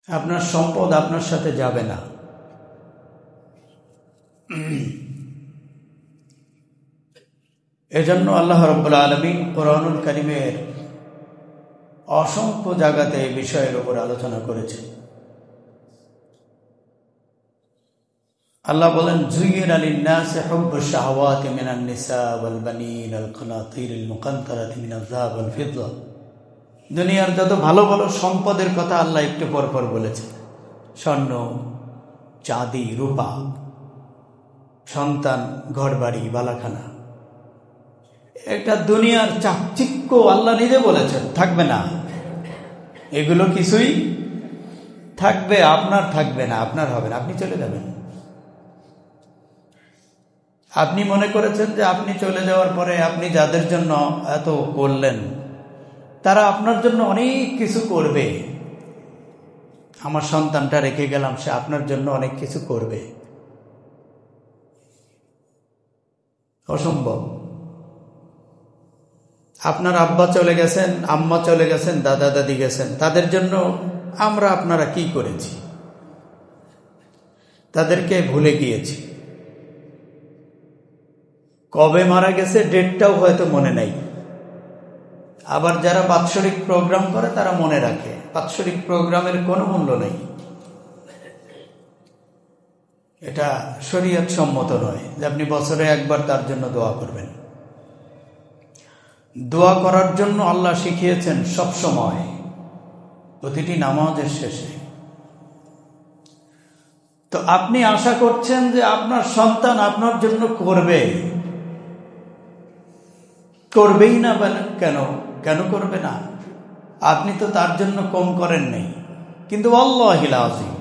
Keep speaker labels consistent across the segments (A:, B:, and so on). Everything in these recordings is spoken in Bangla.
A: আপনার সম্পদ আপনার সাথে যাবে না। এজন্য আল্লাহ রাব্বুল আলামিন কোরআনুল কারীমের অসংখ্য জায়গাতে এই বিষয়ের উপর আলোচনা করেছেন। আল্লাহ বলেন, যুয়িনা লিন-নাসি হুব্বুশ শাহাওয়াতি মিনান নিসা ওয়াল বানিনা ওয়াল কানাতিরিল মুকান্তারাতি মিনাজ যাহাব ওয়াল ফিদ্দা। দুনিয়ার যত ভালো ভালো সম্পদের কথা আল্লাহ একটু পর পর বলেছেন। স্বর্ণ, চাঁদি, রূপা, সন্তান, ঘরবাড়ি, বালাখানা। একটা দুনিয়ার চাকচিক্য আল্লাহ নিজে বলেছেন থাকবে না। এগুলো কিছুই থাকবে, আপনার থাকবে না, আপনার হবে না, আপনি চলে যাবেন। আপনি মনে করেছেন যে আপনি চলে যাওয়ার পরে আপনি যাদের জন্য এত করলেন তারা আপনার জন্য অনেক কিছু করবে। আমার সন্তানটা রেখে গেলাম, সে আপনার জন্য অনেক কিছু করবে। অসম্ভব। আপনার আব্বা চলে গেছেন, আম্মা চলে গেছেন, দাদা দাদি গেছেন, তাদের জন্য আপনারা কি করেছি? তাদেরকে ভুলে গিয়েছি। কবে মারা গেছে ডেটটাও হয়তো মনে নাই। আবার যারা বাৎসরিক প্রোগ্রাম করে তারা মনে রাখে। বাৎসরিক প্রোগ্রামের কোনো মূল্য নেই। এটা শরীয়ত সম্মত নয় যে আপনি বছরে একবার তার জন্য দোয়া করবেন। দোয়া করার জন্য আল্লাহ শিখিয়েছেন সব সময়, প্রতিটি নামাজের শেষে। তো আপনি আশা করছেন যে আপনার সন্তান আপনার জন্য করবেই না। কেন কেন করবে না? আপনি তো তার জন্য কম করেন নাই। কিন্তু আল্লাহিল আযীম,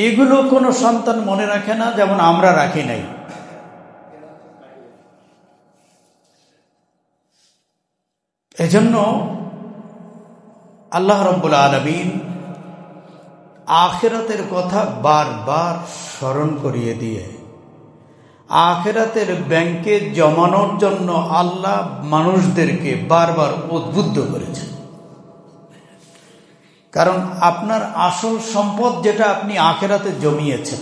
A: এগুলো কোনো সন্তান মনে রাখে না, যেমন আমরা রাখি নাই। এজন্য আল্লাহ রাব্বুল আলামিন আখিরাতের কথা বারবার স্মরণ করিয়ে দিয়ে আখিরাতের ব্যাংকে জমানোর জন্য আল্লাহ মানুষদেরকে বারবার উদ্বুদ্ধ করেছেন। কারণ আপনার আসল সম্পদ যেটা আপনি আখিরাতে জমিয়েছেন,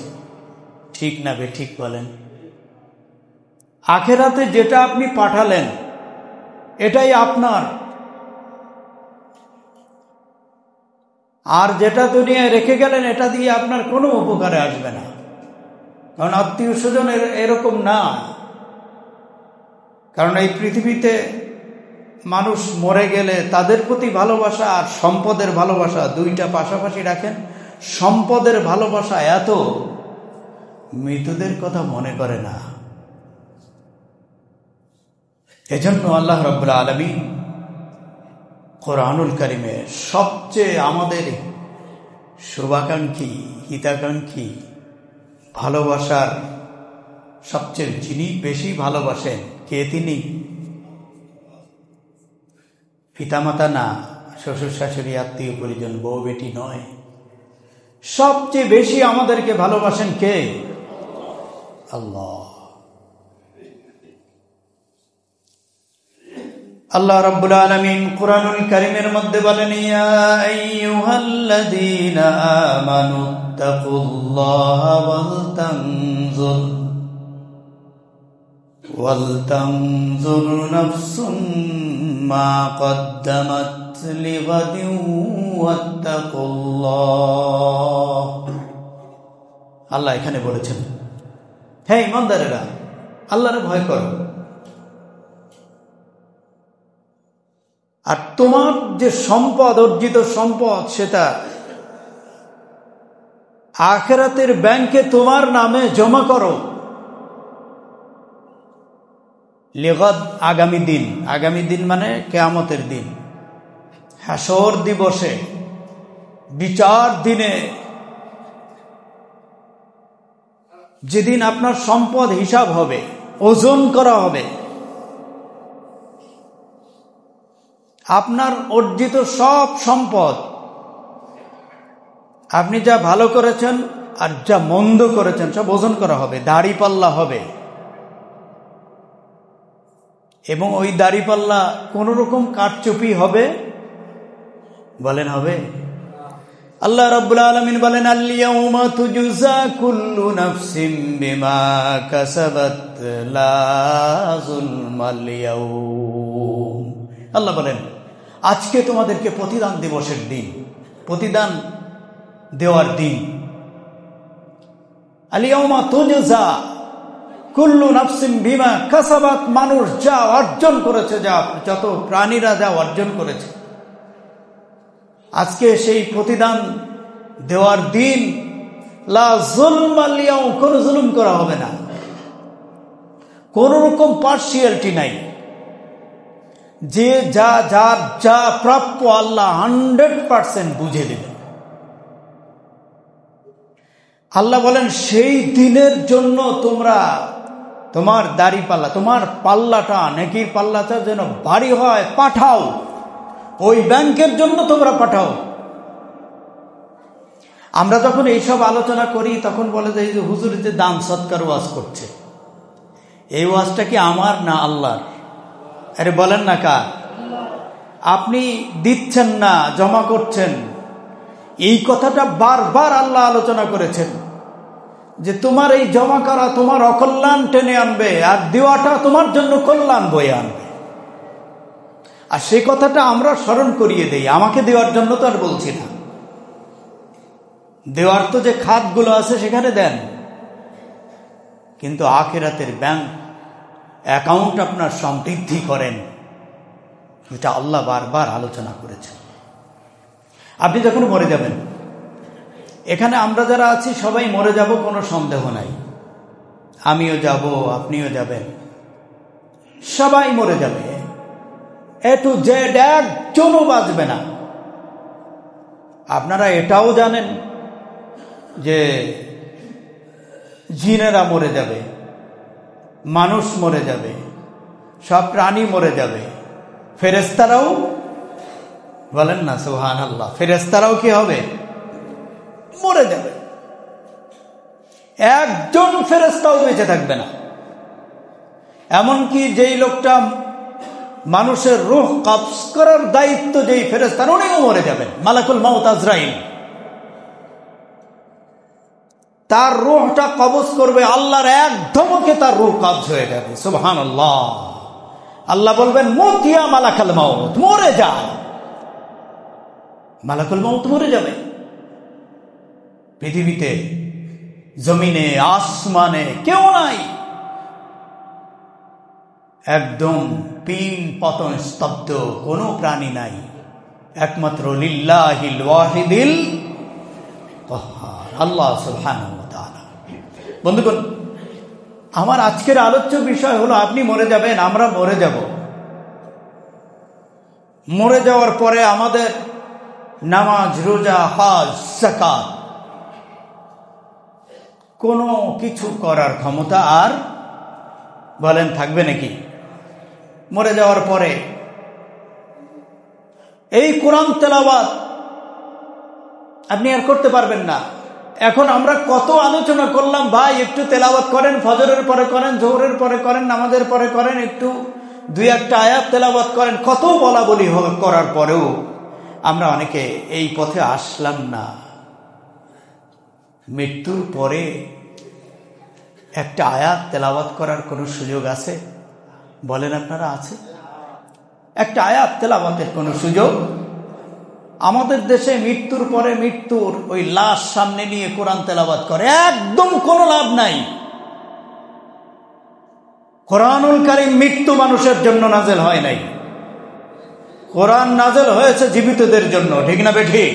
A: ঠিক না বেঠিক বলেন? আখিরাতে যেটা আপনি পাঠালেন এটাই আপনার। আর যেটা দুনিয়ায় রেখে গেলেন এটা দিয়ে আপনার কোনো উপকারে আসবে না। কারণ আত্মীয় স্বজন এরকম না। কারণ এই পৃথিবীতে মানুষ মরে গেলে তাদের প্রতি ভালোবাসা আর সম্পদের ভালোবাসা দুইটা পাশাপাশি রাখেন। সম্পদের ভালোবাসা এত, মৃতদের কথা মনে করে না। এজন্য আল্লাহ রাব্বুল আলামিন কোরআনুল কারীমে সবচেয়ে আমাদের শুভাকাঙ্ক্ষী, হিতাকাঙ্ক্ষী, ভালোবাসার সবচেয়ে যিনি বেশি ভালোবাসেন কে? তিনি পিতামাতা না, শ্বশুর শাশুড়ি, আত্মীয় পরিজন, বউ বেটি নয়। সবচেয়ে বেশি আমাদেরকে ভালোবাসেন কে? আল্লাহ। আল্লাহ রাব্বুল আলামিন কোরআনুল কারীমের মধ্যে বলেন, ইয়া আইয়ুহাল্লাযীনা আমানুত্তাকুল্লাহা ওয়ালতানজুর নাফসুম মা কদ্দামাত লিগাদিন ওয়াত্তাকুল্লাহ। আল্লাহ এখানে বলেছেন, হে ঈমানদারেরা, আল্লাহরে ভয় করো। আর তোমার যে সম্পদ, অর্জিত সম্পদ, সেটা আখিরাতের ব্যাংকে তোমার নামে জমা করো। লিগাদ আগামী দিন, আগামী দিন মানে কিয়ামতের দিন, হাসর দিবসে, বিচার দিনে, যেদিন আপনার সম্পদ হিসাব হবে, ওজন করা হবে। আপনার অর্জিত সব সম্পদ, আপনি যা ভালো করেছেন আর যা মন্দ করেছেন সব ওজন করা হবে, দাড়িপাল্লা হবে। এবং ওই দাড়িপাল্লা কোন রকম কারচুপি হবে? বলেন হবে? আল্লাহ রাব্বুল আলামিন বলেন, আল ইয়াউমা তুজজা কুল্লু নাফসিন বিমা কাসাবাত লা যুলমাল ইয়াউম। আল্লাহ বলেন, আজকে তোমাদেরকে প্রতিদান দিবসের দিন, প্রতিদান দেওয়ার দিন। আল ইয়াউমা তুজজা কুল্লু নাফসিন বিমা কাসাবাত, মানুষ যা অর্জন করেছে, যত প্রাণীরা যা অর্জন করেছে, আজকে সেই প্রতিদান দেওয়ার দিন। লা যুলমাল ইয়াউম, কোন জুলুম করা হবে না, কোন রকম পার্সিয়ালিটি নাই। যে যা প্রাপ্য আল্লাহ 100% বুঝে দেবেন। আল্লাহ বলেন, সেই দিনের জন্য তোমরা তোমার দাড়িপাল্লা, তোমার পাল্লাটা, নেকির পাল্লাটা যেন ভারী হয়, পাঠাও। ওই ব্যাংকের জন্য তোমরা পাঠাও। আমরা যখন এইসব আলোচনা করি তখন বলে যে, এই যে হুজুর যে দান সৎকার ওয়াজ করছে, এই ওয়াজটা কি আমার না আল্লাহর? আরে বলেন না কার? আপনি দিচ্ছেন না, জমা করছেন। এই কথাটা বারবার আল্লাহ আলোচনা করেছেন যে তোমার এই জমা করা তোমার অকল্যাণ টেনে আনবে, আর দেওয়াটা তোমার জন্য কল্যাণ বয়ে আনবে। আর সেই কথাটা আমরা স্মরণ করিয়ে দেই। আমাকে দেওয়ার জন্য তো আর বলছি না, দেওয়ার তো যে খাতগুলো আছে সেখানে দেন, কিন্তু আখিরাতের ব্যাংক অ্যাকাউন্ট আপনার সমৃদ্ধি করেন, এটা আল্লাহ বারবার আলোচনা করেছেন। আপনি যখন মরে যাবেন, এখানে আমরা যারা আছি সবাই মরে যাব, কোনো সন্দেহ নাই। আমিও যাব, আপনিও যাবেন, সবাই মরে যাবে। এ টু জেড একজনও বাঁচবে না। আপনারা এটাও জানেন যে জিনেরা মরে যাবে, মানুষ মরে যাবে, সব প্রাণী মরে যাবে, ফেরেশতারাও, বলেন না সুবহানাল্লাহ, ফেরেশতারাও কি হবে? মরে যাবে। একজন ফেরেশতাও বেঁচে থাকবে না। এমনকি যেই লোকটা মানুষের রূহ কবজ করার দায়িত্ব যেই ফেরেশতার, উনিও মরে যাবেন, মালাকুল মাউত আজরাইল। তার রূহটা কবজ করবে, আল্লাহর এক ধমকে তার রূহ কবজ হয়ে যাবে। সুবহানাল্লাহ। আল্লাহ বলবেন, মুতিয়া মালাকুল মাউত, মরে যা। মালাকুল মাউত মরে যাবে। পৃথিবীতে, জমিনে, আসমানে কেউ নাই, একদম পিন পতন স্তব্ধ, কোনো প্রাণী নাই, একমাত্র লিল্লাহিল ওয়াহিদিল কাহ্হার, আল্লাহ সুবহানাহু ওয়া তাআলা। বন্ধুগণ, আমার আজকের আলোচ্য বিষয় হলো, আপনি মরে যাবেন, আমরা মরে যাব। মরে যাওয়ার পরে আমাদের নামাজ, রোজা, হজ, যাকাত, কোনো কিছু করার ক্ষমতা আর বলেন থাকবে নাকি? মরে যাওয়ার পরে এই কোরআন তেলাওয়াত আপনি আর করতে পারবেন না। এখন আমরা কত আলোচনা করলাম, ভাই একটু তেলাওয়াত করেন, ফজরের পরে করেন, জোহরের পরে করেন, নামাজের পরে করেন, একটু দুই একটা আয়াত তেলাওয়াত করেন, কত বলা বলি করার পরেও আমরা অনেকে এই পথে আসলাম না। মৃত্যুর পরে একটা আয়াত তেলাওয়াত করার কোনো সুযোগ আছে? বলেন আপনারা, আছে? একটা আয়াত তেলাওয়াতের কোনো সুযোগ? আমাদের দেশে মৃত্যুর পরে মৃত্যুর ওই লাশ সামনে নিয়ে কোরআন তেলাওয়াত করে, একদম কোনো লাভ নাই। কোরআনুল কারীম মৃত্যু মানুষের জন্য নাজেল হয় নাই, কোরআন নাজেল হয়েছে জীবিতদের জন্য, ঠিক না বেঠিক?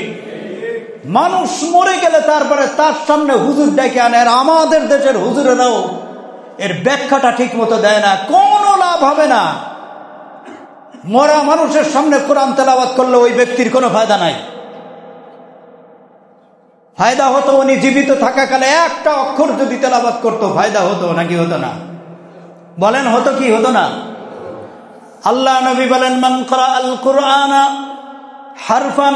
A: মানুষ মরে গেলে তারপরে তার সামনে হুজুর ডেকে আনে, আর আমাদের দেশের হুজুরেরাও এর ব্যাখ্যাটা ঠিক মতো দেয় না। কোনো লাভ হবে না। মরা মানুষের সামনে কোরআন তেলাওয়াত করলে ওই ব্যক্তির কোনো ফায়দা নাই। ফায়দা হতো উনি জীবিত থাকাকালে একটা অক্ষর যদি তেলাওয়াত করতো, ফায়দা হতো নাকি হতো না? বলেন, হতো কি হতো না? আল্লাহ নবী বলেন, মান ক্রা আল কুরআনা হারফান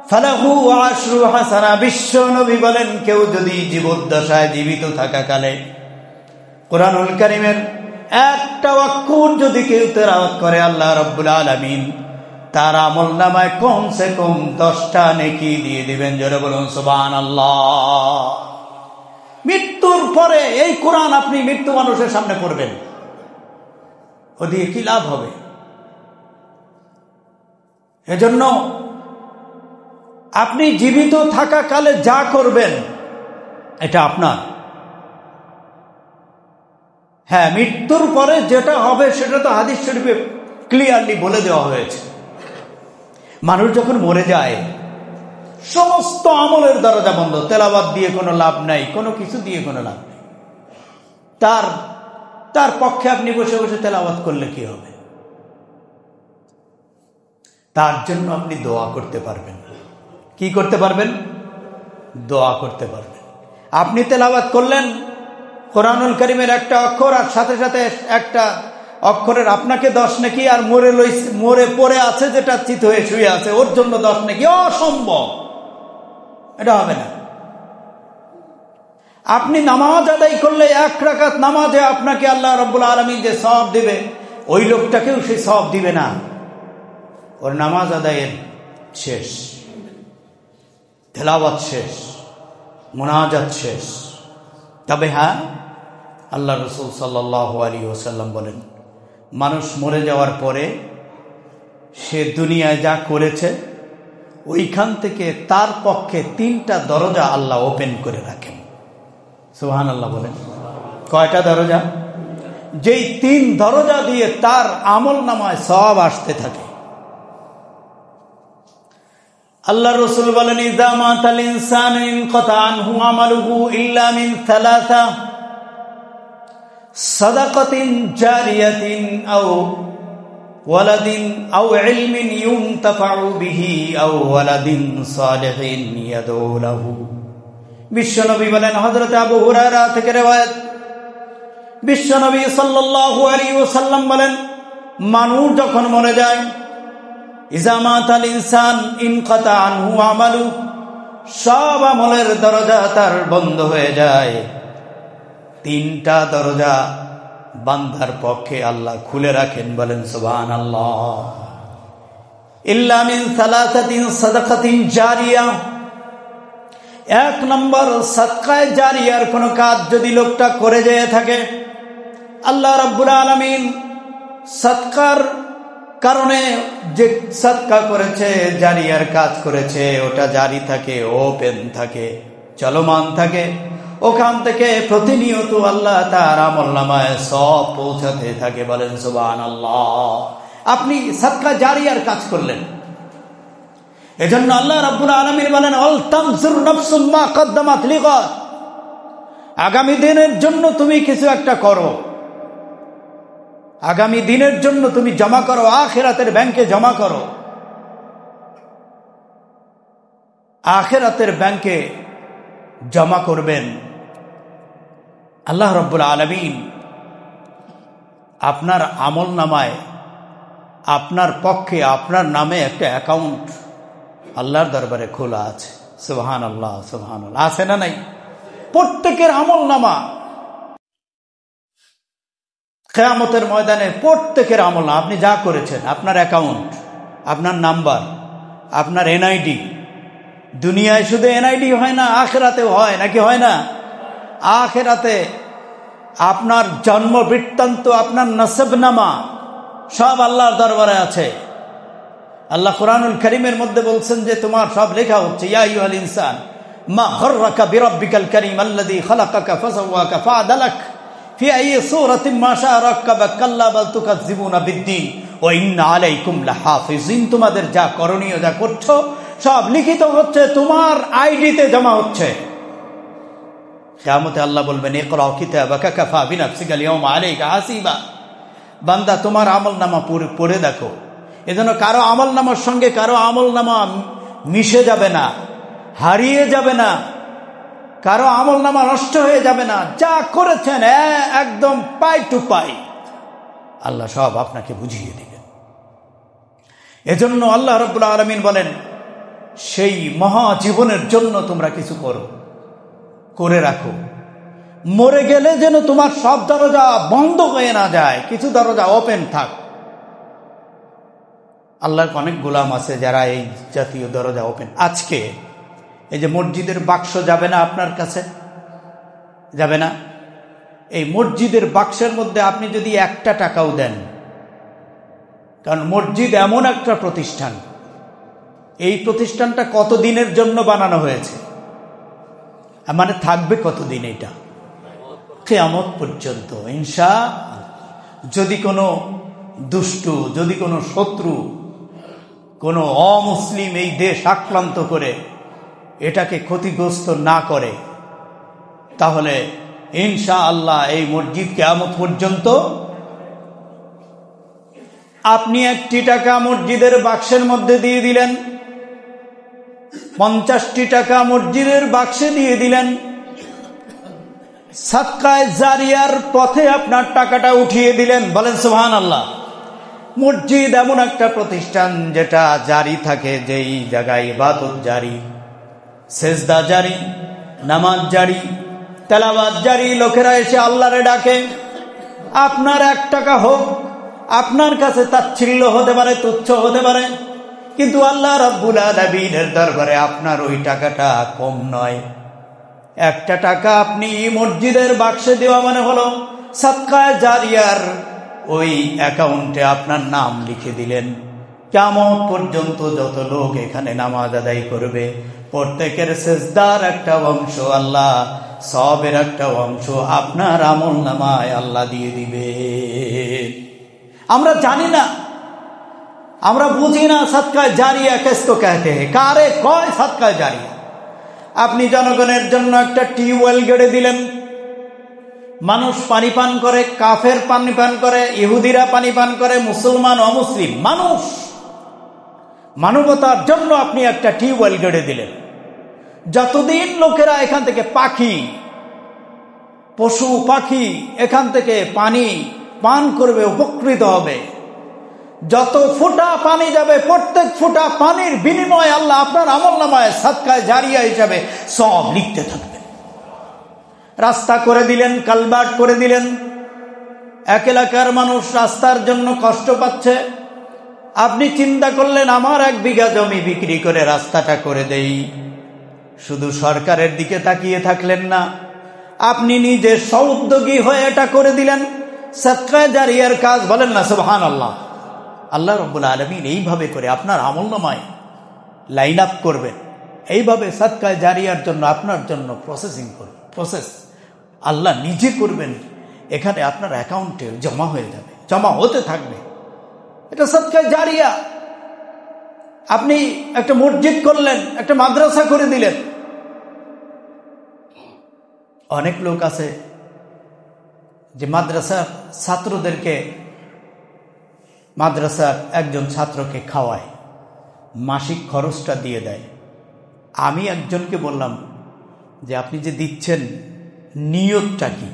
A: ফালাহু আশরু হাসানা। বিশ্ব নবী বলেন, কেউ যদি জীবদ্দশায়, জীবিত থাকাকালে কোরআনুল কারীমের একটা অক্ষর যদি কেউ তেলাওয়াত করে, আল্লাহ রাব্বুল আলামিন তার আমল নামায় কমসে কম 10টা নেকি দিয়ে দিবেন। জোরে বলুন সুবহানাল্লাহ। মৃত্যুর পরে এই কোরআন আপনি মৃত্যু মানুষের সামনে পড়বেন, ও দিয়ে কি লাভ হবে? এজন্য আপনি জীবিত থাকাকালে যা করবেন এটা আপনার। হ্যাঁ, মৃত্যুর পরে যেটা হবে সেটা তো হাদিস শরীফে ক্লিয়ারলি বলে দেওয়া হয়েছে। মানুষ যখন মরে যায় সমস্ত আমলের দরজা বন্ধ। তেলাওয়াত দিয়ে কোনো লাভ নাই, কোনো কিছু দিয়ে কোনো লাভ নেই। তার পক্ষে আপনি বসে বসে তেলাওয়াত করলে কি হবে? তার জন্য আপনি দোয়া করতে পারবেন। কি করতে পারবেন? দোয়া করতে পারবেন। আপনি তেলাওয়াত করলেন কোরআনুল কারীমের একটা অক্ষর, আর সাথে সাথে একটা অক্ষরের আপনাকে 10 নেকি, আর মরে পড়ে আছে যেটা চিত হয়ে শুয়ে আছে ওর জন্য 10 নেকি। অসম্ভব, এটা হবে না। আপনি নামাজ আদায় করলে 1 রাকাত নামাজে আপনাকে আল্লাহ রাব্বুল আলামিন যে সওয়াব দিবে, ওই লোকটাকেও সেই সওয়াব দিবে না। ওর নামাজ আদায়ের শেষ, তেলাওয়াত শেষ, মুনাজাত শেষ। তবে হ্যাঁ, আল্লাহ রাসূল সাল্লাল্লাহু আলাইহি ওয়াসাল্লাম বলেন, মানুষ মরে যাওয়ার পরে সে দুনিয়ায় যা করেছে ওইখান থেকে তার পক্ষে 3টা দরজা আল্লাহ ওপেন করে রাখেন। সুবহানাল্লাহ বলেন। কয়টা দরজা? যেই 3 দরজা দিয়ে তার আমল নামায় সওয়াব আসতে থাকে। আল্লাহ রাসূল বলেন, ইযা মাতাল ইনসানু ইনকাতা আনহু আমালুহু ইল্লা মিন 3 সাদাকাতিন জারিয়াতিন আও ওয়ালাদিন আও ইলমিন ইউনতাফাউ বিহি আও ওয়ালাদিন সালিহিন ইয়াদউ লাহু। বিশ্বনবী বলেন, হযরত আবু হুরায়রা থেকে রওয়ায়াত, বিশ্বনবী সাল্লাল্লাহু আলাইহি ওয়াসাল্লাম বলেন, মানুষ যখন মরে যায়, ইযা মাতাল ইনসান ইনকাতা আনহু আমালু, সব আমলের দরজা তার বন্ধ হয়ে যায়। 3টা দরজা বান্দার পক্ষে আল্লাহ খুলে রাখেন। বলেন সুবহানাল্লাহ। ইল্লা মিন 3 সাদাকাতিন জারিয়া। 1 নম্বর, সাদকায়ে জারিয়ার কোন কাজ যদি লোকটা করে যেয়ে থাকে, আল্লাহ রাব্বুল আলামিন সাদকার কারণে যে সাদকা করেছে, জারিয়ার কাজ করেছে, ওটা জারি থাকে, ওপেন থাকে, চলমান থাকে। ওখান থেকে প্রতিনিয়ত আল্লাহ তার আমলনামায় সওয়াব পৌঁছাতে থাকে। বলেন সুবহানাল্লাহ। আপনি সাদকা জারিয়ার কাজ করলেন, এজন্য আল্লাহ রাব্বুল আলামিন বলেন, আল তানজুর নাফসুম মা কদ্দামাত লিগাদ। আগামী দিনের জন্য তুমি কিছু একটা করো, আগামী দিনের জন্য তুমি জমা করো, আখিরাতের ব্যাংকে জমা করো। আখিরাতের ব্যাংকে জমা করবেন। আল্লাহ রাব্বুল আলামিন আপনার আমল নামায় আপনার পক্ষে আপনার নামে একটা অ্যাকাউন্ট আল্লাহর দরবারে খোলা আছে। সুবহানাল্লাহ, সুবহানাল্লাহ। আছে না নাই? প্রত্যেকের আমল নামা কিয়ামতের ময়দানে প্রত্যেকের আমল নামা, আপনি যা করেছেন, আপনার অ্যাকাউন্ট, আপনার নাম্বার, আপনার এনআইডি। দুনিয়ায় শুধু এনআইডি হয় না, আখিরাতেও হয়, নাকি হয় না? আখিরাতে আপনার জন্ম বৃত্তান্ত, আপনার নসবনামা সব আল্লাহর দরবারে আছে। আল্লাহ কোরআনুল কারীমের মধ্যে বলছেন যে তোমার সব লেখা হচ্ছে। ইয়া আইয়ুহাল ইনসান মা গররাকা বিরাব্বিকাল কারীম আল্লাযী খালাকাকা ফাসাওয়াকা ফাআদালাক ফি আইয়ি সূরাতিন মা শাআ রাক্কাবাক কাল্লা বাল তুকাজ্জিবুনা বিদ্দীন ওয়া ইন্না আলাইকুম লাহাফিজিন। তোমাদের যা করণীয়, যা করছো সব লিখিত হচ্ছে, তোমার আইডিতে জমা হচ্ছে। কিয়ামতে আল্লাহ বলবেন, ইকরা কিতাবাকা কাফা বিনাফসিকা আল-ইয়াওমা আলাইকা হাসিবা। বান্দা, তোমার আমলনামা পড়ে দেখো। এজন্য কারো আমলনামার সঙ্গে কারো আমলনামা মিশে যাবে না, হারিয়ে যাবে না, কারো আমলনামা নষ্ট হয়ে যাবে না। যা করেছেন একদম পাই টু পাই আল্লাহ সব আপনাকে বুঝিয়ে দিবেন। এজন্য আল্লাহ রাব্বুল আলামিন বলেন, সেই মহাজীবনের জন্য তোমরা কিছু করো, করে রাখো। মরে গেলে যেন তোমার সব দরজা বন্ধ হয়ে না যায়, কিছু দরজা ওপেন থাক। আল্লাহর অনেক গোলাম আছে যারা এই জাতীয় দরজা ওপেন। আজকে এই যে মসজিদের বাক্স যাবে না আপনার কাছে, যাবে না? এই মসজিদের বাক্সের মধ্যে আপনি যদি 1 টাকাও দেন, কারণ মসজিদ এমন একটা প্রতিষ্ঠান, এই প্রতিষ্ঠানটা কত দিনের জন্য বানানো হয়েছে, মানে থাকবে কতদিন? এটা কিয়ামত পর্যন্ত ইনশাআল্লাহ। যদি কোনো দুষ্টু, যদি কোনো শত্রু, কোনো অমুসলিম এই দেশ আক্রান্ত করে এটাকে ক্ষতিগ্রস্ত না করে, তাহলে ইনশাআল্লাহ এই মসজিদ কিয়ামত পর্যন্ত। আপনি 1টি টাকা মসজিদের বাক্সের মধ্যে দিয়ে দিলেন, 50টি টাকা মসজিদের বাক্সে দিয়ে দিলেন, সাদকায়ে জারিয়ার পথে আপনার টাকাটা উঠিয়ে দিলেন। বলেন সুবহানাল্লাহ। মসজিদ এমন একটা প্রতিষ্ঠান যেটা জারি থাকে, যেই জায়গায় ইবাদত জারি, সেজদা জারি, নামাজ জারি, তেলাওয়াত জারি, লোকেরা এসে আল্লাহরে ডাকে। আপনার 1 টাকা হোক আপনার কাছে তাচ্ছিল্য হতে পারে, তুচ্ছ হতে পারে, কিন্তু আল্লাহ রাব্বুল আলামিনের দরবারে আপনার ওই টাকাটা কম নয়। 1টা টাকা আপনি মসজিদের বাক্সে দেওয়া মানে হলো সাদকায়ে জারিয়ার ওই অ্যাকাউন্টে আপনার নাম লিখে দিলেন। কিয়ামত পর্যন্ত যত লোক এখানে নামাজ আদায় করবে, প্রত্যেকের সেজদার একটা অংশ আল্লাহ, সওয়াবের একটা অংশ আপনার আমল নামায় আল্লাহ দিয়ে দিবে। আমরা জানি না, আমরা বুঝি না সাদকায়ে জারিয়া কিসको कहते हैं, কারে কয় সাদকায়ে জারিয়া। আপনি জনগণের জন্য একটা টিউবওয়েল গড়ে দিলেন, মানুষ পানি পান করে, কাফের পানি পান করে, ইহুদিরা পানি পান করে, মুসলমান অমুসলিম মানুষ, মানবতার জন্য আপনি একটা টিউবওয়েল গড়ে দিলেন। যতদিন লোকেরা এখান থেকে পাখি, পশু পাখি এখান থেকে পানি পান করবে, উপকৃত হবে, যত ফোঁটা পানি যাবে প্রত্যেক ফোঁটা পানির বিনিময়ে আল্লাহ আপনার আমলনামায় সাদকায়ে জারিয়া হিসাবে সব লিখতে থাকবে। রাস্তা করে দিলেন, কালভার্ট করে দিলেন, এক এলাকার মানুষ রাস্তার জন্য কষ্ট পাচ্ছে, আপনি চিন্তা করলেন আমার 1 বিঘা জমি বিক্রি করে রাস্তাটা করে দেই। শুধু সরকারের দিকে তাকিয়ে থাকলেন না, আপনি নিজে সউদ্যোগী হয়ে এটা করে দিলেন, সাদকায়ে জারিয়ার কাজ। বলেন না সুবহানাল্লাহ। আল্লাহ রাব্বুল আলামিন এইভাবে করে আপনার আমলনামায় লাইন আপ করবেন, এইভাবে সাদকায়ে জারিয়ার জন্য আপনার জন্য প্রসেসিং করবেন, প্রসেস আল্লাহ নিজে করবেন, এখানে আপনার অ্যাকাউন্টে জমা হয়ে যাবে, জমা হতে থাকবে। এটা সাদকায়ে জারিয়া। আপনি একটা মসজিদ করলেন, একটা মাদ্রাসা করে দিলেন। অনেক লোক আছে যে মাদ্রাসার ছাত্রদেরকে, মাদ্রাসার একজন ছাত্রকে খাওয়ায়, মাসিক খরচটা দিয়ে দেয়। আমি একজনকে বললাম যে আপনি যে দিচ্ছেন নিয়তটা কি?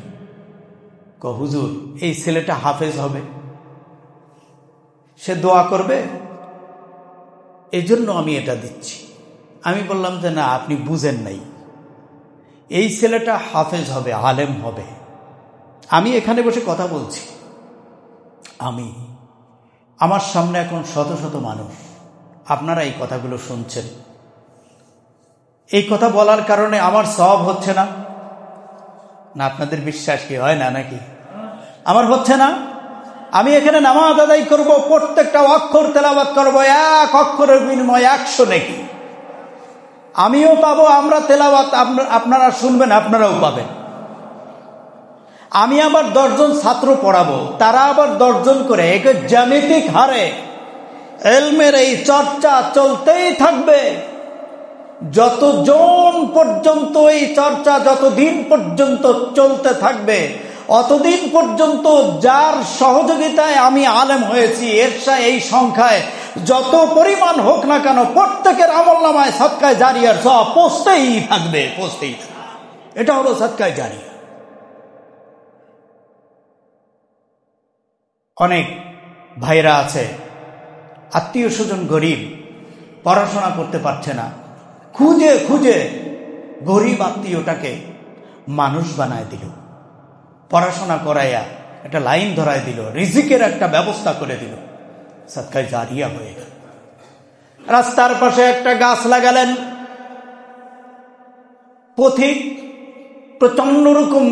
A: হুজুর এই ছেলেটা হাফেজ হবে, সে দোয়া করবে, এই জন্য আমি এটা দিচ্ছি। আমি বললাম যে না, আপনি বুঝেন নাই, এই ছেলেটা হাফেজ হবে, আলেম হবে। আমি এখানে বসে কথা বলছি, আমার সামনে এখন শত শত মানুষ, আপনারা এই কথাগুলো শুনছেন। এই কথা বলার কারণে আমার সওয়াব হচ্ছে না? না আপনাদের বিশ্বাস কি হয় না নাকি? আমার হচ্ছে না? আমি এখানে নামাজ আদায় করব, প্রত্যেকটা অক্ষর তেলাওয়াত করব, 1 অক্ষরের বিনিময়ে 100 নেকি আমিও পাবো, আমরা তেলাওয়াত আপনারা শুনবেন, আপনারাও পাবেন। আমি আবার 10 জন ছাত্র পড়াবো, তারা আবার 10 জন করে, একে জ্যামিতিক হারে ইলমের এই চর্চা চলতেই থাকবে। যতজন পর্যন্ত এই চর্চা, যতদিন পর্যন্ত চলতে থাকবে, অতদিন পর্যন্ত যার সহযোগিতায় আমি আলেম হয়েছি, এই সংখ্যায় যত পরিমাণ হোক না কেন, প্রত্যেকের আমলনামায় সাদকায়ে জারিয়ার সওয়াব পৌঁছতেই থাকবে, পৌঁছতেই থাকবে। এটা হলো সাদকায়ে জারিয়া। অনেক ভাইরা আছে, আত্মীয় স্বজন গরিব, পড়াশোনা করতে পারছে না, খুঁজে খুঁজে গরিব আত্মীয়টাকে মানুষ বানায় দিল, পড়াশোনা করাইয়া একটা লাইন ধরায় দিল, রিজিকের একটা ব্যবস্থা করে দিল, সাদকায়ে জারিয়া হয়ে গেল। রাস্তার পাশে একটা গাছ লাগালেন। পথিক প্রচন্ড রকম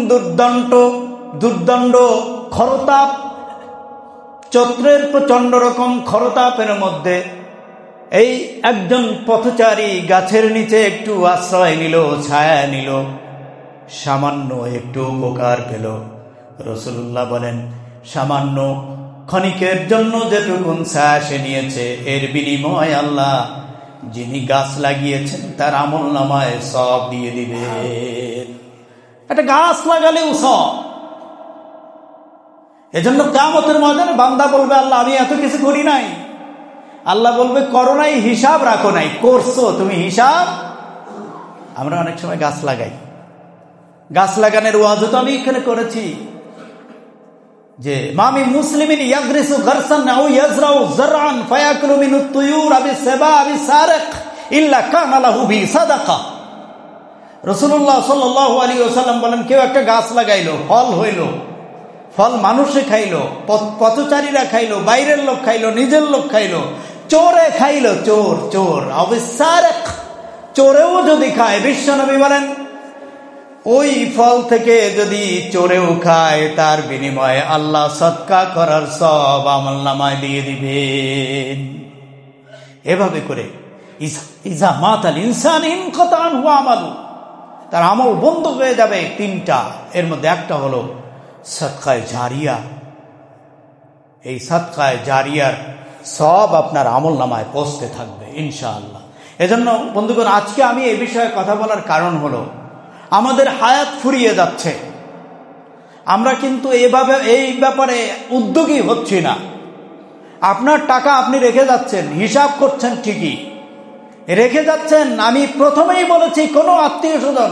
A: দুর্দণ্ড খরতাপ, চৈত্রের প্রচন্ড রকম খরতাপের মধ্যে এই একজন পথচারী গাছের নিচে একটু আশ্রয় নিল, ছায়া নিল, সামান্য একটু উপকার পেল। রাসূলুল্লাহ বলেন, সামান্য ক্ষণিকের জন্য যেটুকুন ছায়া সে নিয়েছে, এর বিনিময় আল্লাহ যিনি গাছ লাগিয়েছেন তার আমলনামায় সওয়াব দিয়ে দিবে। একটা গাছ লাগালেও সওয়াব। এজন্য কিয়ামতের ময়দানে বান্দা বলবে, আল্লাহ আমি এত কিছু করি নাই। আল্লাহ বলবে, করো নাই, হিসাব রাখো নাই, করছো তুমি হিসাব। আমরা অনেক সময় গাছ লাগাই, গাছ লাগানোর ওয়াজ তো আমি এখানে করেছি যে মামি মুসলিমিন ইয়াগরিসু গারসান আও ইয়াজরাউ যারআন ফায়াকুলু মিনাত তুয়ুর আবি সাবা আবি সারিক ইল্লা কানা লাহু বি সাদাকা। রাসূলুল্লাহ সাল্লাল্লাহু আলাইহি ওয়াসাল্লাম বলেন, কেউ একটা গাছ লাগাইলো, ফল হইল, ফল মানুষে খাইলো, পথচারীরা খাইলো, বাইরের লোক খাইলো, নিজের লোক খাইলো, চোরে খাইলো, চোর আবি সারিক, চোরেও যদি খায়, বিশ্বনবী বলেন ওই ফল থেকে যদি চোরেও খায় তার বিনিময়ে আল্লাহ সদকা করার সব আমলনামায় দিয়ে দিবেন। এভাবে করে ইজা মাতাল ইনসান ইনকাতা আনহু আমালু, তার আমল বন্ধ হয়ে যাবে। তিনটা, এর মধ্যে একটা হলো সদকায়ে জারিয়া। এই সদকায়ে জারিয়ার সব আপনার আমলনামায় পৌঁছতে থাকবে ইনশাআল্লাহ। এজন্য বন্ধুগণ, আজকে আমি এই বিষয়ে কথা বলার কারণ হলো, আমাদের হায়াত ফুরিয়ে যাচ্ছে, আমরা কিন্তু এই ব্যাপারে উদ্যোগী হচ্ছি না। আপনার টাকা আপনি রেখে যাচ্ছেন, হিসাব করছেন ঠিকই রেখে যাচ্ছেন। আমি প্রথমেই বলেছি, কোনো আত্মীয় স্বজন,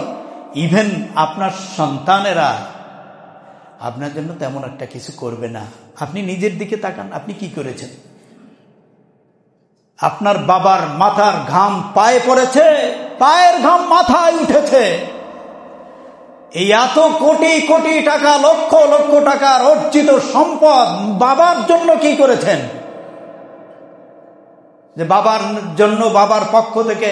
A: ইভেন আপনার সন্তানেরা আপনার জন্য তেমন একটা কিছু করবে না। আপনি নিজের দিকে তাকান, আপনি কি করেছেন? আপনার বাবার মাথার ঘাম পায়ে পড়েছে, পায়ের ঘাম মাথায় উঠেছে। এই এত কোটি কোটি টাকা, লক্ষ লক্ষ টাকার অর্জিত সম্পদ বাবার জন্য কি করেছেন? যে বাবার জন্য বাবার পক্ষ থেকে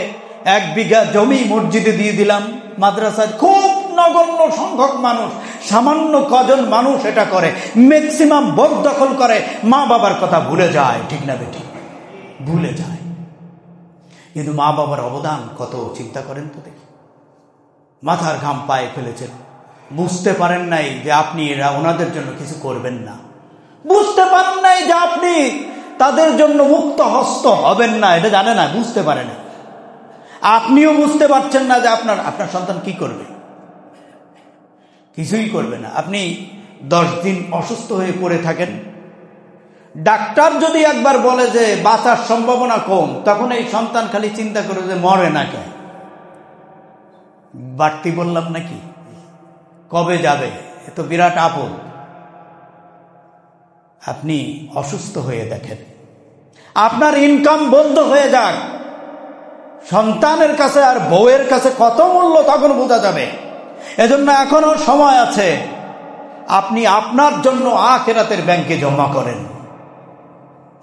A: 1 বিঘা জমি মসজিদে দিয়ে দিলাম, মাদ্রাসায়। খুব নগণ্য সংখ্যক মানুষ, সামান্য কজন মানুষ এটা করে, ম্যাক্সিমাম ভোট দখল করে, মা বাবার কথা ভুলে যায়। ঠিক না বেটি? ভুলে যায়। কিন্তু মা বাবার অবদান কত চিন্তা করেন তো দেখি। মাথার ঘাম পায়ে ফেলেছেন, বুঝতে পারেন নাই যে আপনি এরা ওনাদের জন্য কিছু করবেন না, বুঝতে পারেন নাই যে আপনি তাদের জন্য মুক্ত হস্ত হবেন না, এটা জানে না, বুঝতে পারে না। আপনিও বুঝতে পারছেন না যে আপনার সন্তান কি করবে, কিছুই করবে না। আপনি 10 দিন অসুস্থ হয়ে পড়ে থাকেন, ডাক্তার যদি একবার বলে যে বাঁচার সম্ভাবনা কম, তখন এই সন্তান খালি চিন্তা করে যে মরে না কেন, বাড়তি বললাম নাকি, কবে যাবে, এ তো বিরাট আপদ। আপনি অসুস্থ হয়ে দেখেন, আপনার ইনকাম বন্ধ হয়ে যাক, সন্তানের কাছে আর বউয়ের কাছে কত মূল্য তখন বোঝা যাবে। এজন্য এখনো সময় আছে, আপনি আপনার জন্য আখিরাতের ব্যাংকে জমা করেন।